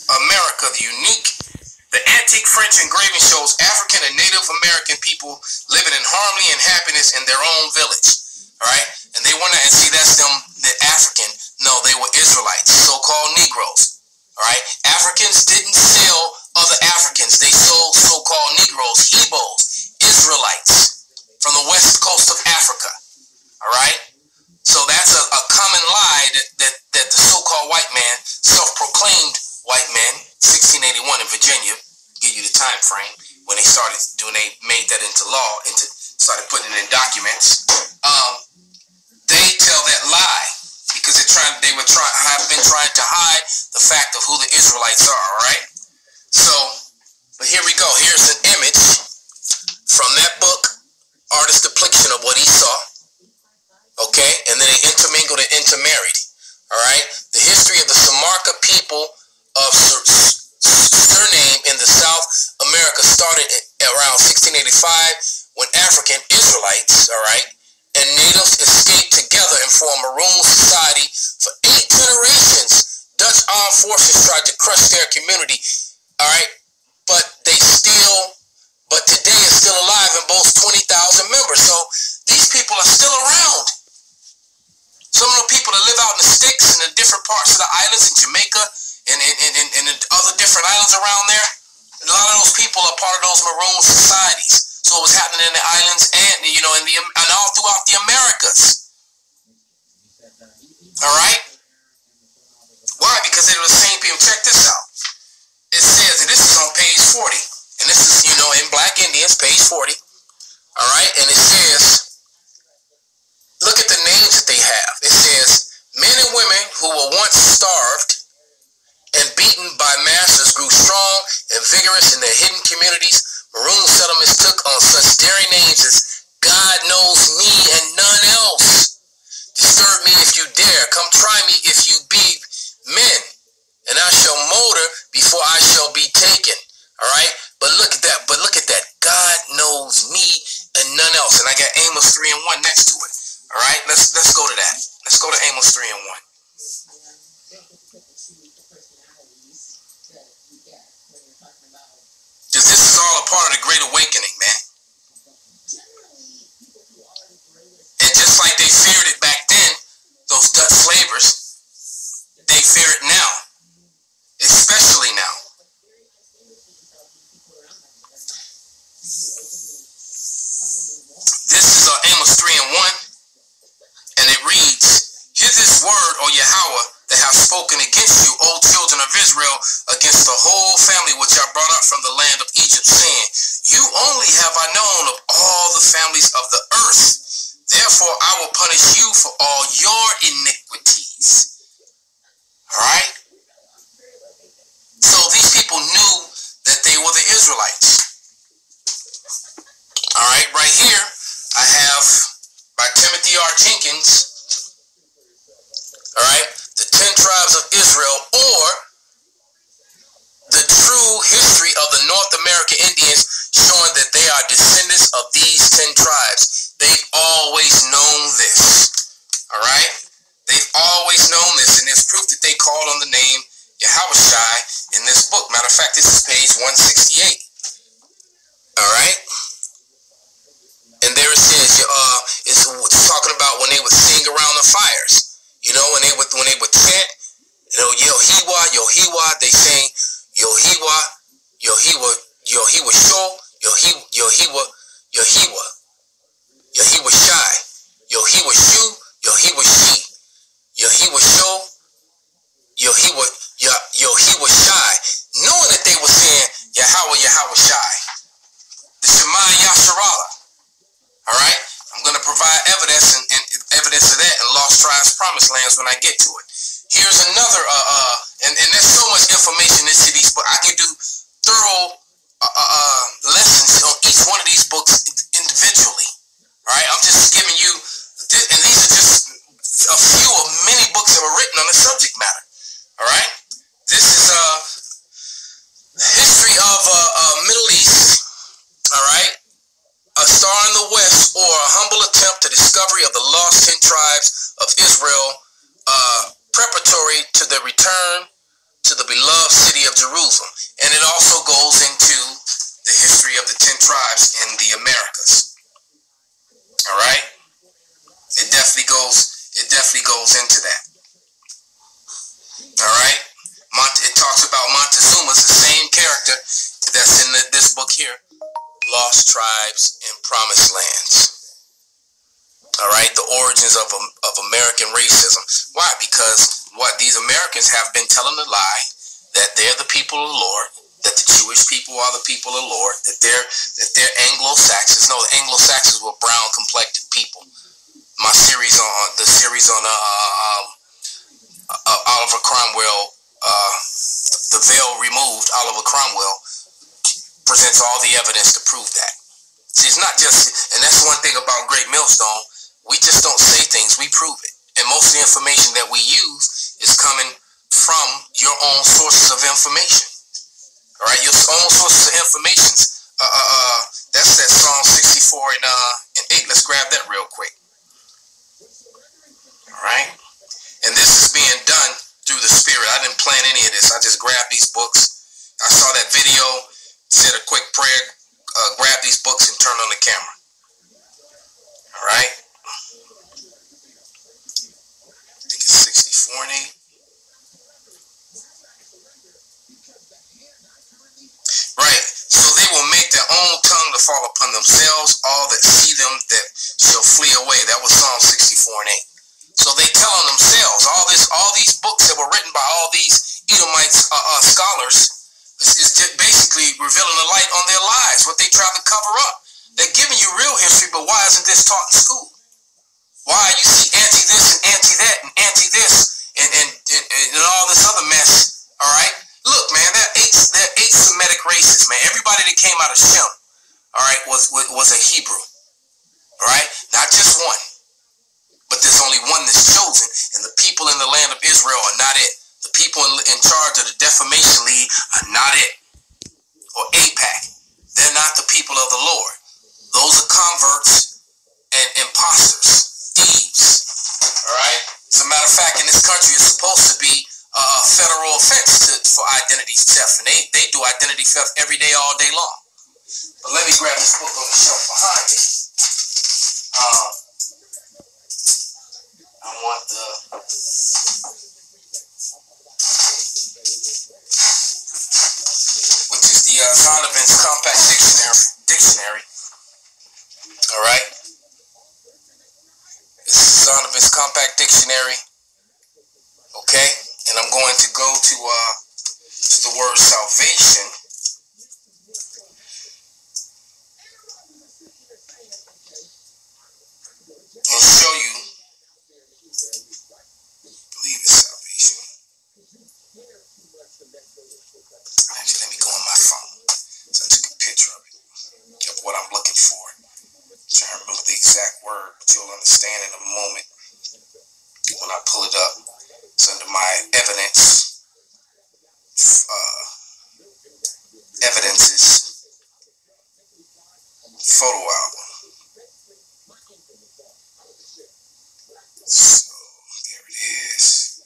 America, the antique French engraving shows African and Native American people living in harmony and happiness in their own village. All right, and they want to see that's them, the African. No, they were Israelites, so-called Negroes. All right, Africans didn't sell other Africans; they sold so-called Negroes, Igbos, Israelites from the west coast of Africa. All right, so that's a common lie that the so-called white man, self-proclaimed white man, 1681 in Virginia, give you the time frame when they started doing, they made that into law, started putting it in documents. They tell that lie because have been trying to hide the fact of who the Israelites are. All right. So, but here we go. Here's an image from that book, artist depiction of what he saw. Okay, and then they intermingled and intermarried. All right. The history of the Samarka people of surname in the South America started around 1685 when African Israelites, all right, and natives escaped together and formed a maroon society. For 8 generations, Dutch armed forces tried to crush their community, all right, but today is still alive and boasts 20,000 members. So these people are still around. Some of the people that live out in the sticks and the different parts of the islands in Jamaica and other different islands around there, a lot of those people are part of those maroon societies. So it was happening in the islands and and all throughout the Americas. All right. Why? Because they were the same people. Check this out. It says, and this is on page 40, and this is in Black Indians, page 40. All right, and it says, look at the names that they have. It says, men and women who were once starved and beaten by masters grew strong and vigorous in their hidden communities. Maroon settlements took on such daring names as God knows me and none else. Disturb me if you dare. Come try me if you be men, and I shall motor before I shall be taken. All right, but look at that. God knows me and none else. And I got Amos 3:1 next to it. All right, let's go to that. Let's go to Amos 3:1. Because this is all a part of the Great Awakening, man. And just like they feared it back then, those Dutch slavers, they fear it now, especially now. This is Amos 3:1, and it reads, hear this word, O Yahweh, that have spoken against you, O children of Israel, against the whole family which I brought up from the land of Egypt, saying, you only have I known of all the families of the earth. Therefore I will punish you for all your iniquities. All right? So these people knew that they were the Israelites. All right, right here I have by Timothy R. Jenkins, all right, the 10 tribes of Israel, or the true history of the North American Indians, showing that they are descendants of these 10 tribes. They've always known this. All right? They've always known this, and there's proof that they called on the name Yahushai in this book. Matter of fact, this is page 168. All right? And there it says, it's talking about when they would sing around the fires. When they would chant, Yohiwa, Yohiwa, they sing Yohiwa, Yohiwa, Yohiwa Sho, Yohiwa, Yohiwa, Yohiwa Shai, Yohiwa Shu, Yohiwa Shi, Yohiwa Sho, Yohiwa Shai, knowing that they were saying Yahweh, Yahweh Shai, the Shema Yasharala. All right, I'm going to provide evidence and evidence of that in Lost Tribes Promised Lands when I get to it. Here's another, and there's so much information in these, but I can do thorough lessons on each one of these books individually. All right, I'm just giving you, and these are just a few of many books that were written on the subject matter. All right, this is history of Middle East. All right. A Star in the West, or a humble attempt to discovery of the lost 10 tribes of Israel, beloved city of Jerusalem. And it also goes into the history of the 10 tribes in the Americas. All right? It definitely goes into that. All right? It talks about Montezuma's the same character that's in this book here, Lost Tribes and Promised Lands. All right, the origins of American racism. Why? Because these Americans have been telling the lie that they're the people of the Lord, that the Jewish people are the people of the Lord, that they're Anglo-Saxons. No, the Anglo-Saxons were brown complected people. My series on Oliver Cromwell, The Veil Removed, Oliver Cromwell presents all the evidence to prove that. See, it's not just, and that's one thing about Great Millstone. We just don't say things, we prove it. And most of the information that we use is coming from your own sources of information. All right, your own sources of information. That's that Psalm 64 and 8. Let's grab that real quick. All right, and this is being done through the Spirit. I didn't plan any of this. I just grabbed these books. I saw that video, said a quick prayer, grabbed these books and turned on the camera. All right. 64 and 8. Right. So they will make their own tongue to fall upon themselves. All that see them that shall flee away. That was Psalm 64 and 8. So they tell on themselves. All these books that were written by all these Edomite scholars is basically revealing the light on their lives. What they tried to cover up. They're giving you real history, but why isn't this taught in school? Why you see anti this and anti that and anti this? And all this other mess, all right? Look, man, they're eight Semitic races, man. Everybody that came out of Shem, all right, was a Hebrew, all right? Not just one, but there's only one that's chosen, and the people in the land of Israel are not it. The people in charge of the Defamation League are not it, or AIPAC. They're not the people of the Lord. Those are converts and imposters, thieves, all right? As a matter of fact, in this country, it's supposed to be a federal offense for identity theft, and they do identity theft every day, all day long. But let me grab this book on the shelf behind me. I want which is the Zondervan's Compact Dictionary. All right. This is Zondervan's Compact Dictionary. Okay, and I'm going to go to the word salvation. And show you, I believe it's salvation. Actually, let me go on my phone. So I took a picture of it, of what I'm looking for. I'm trying to remember the exact word, but you'll understand in a moment when I pull it up. It's under my evidences, photo album. So there it is.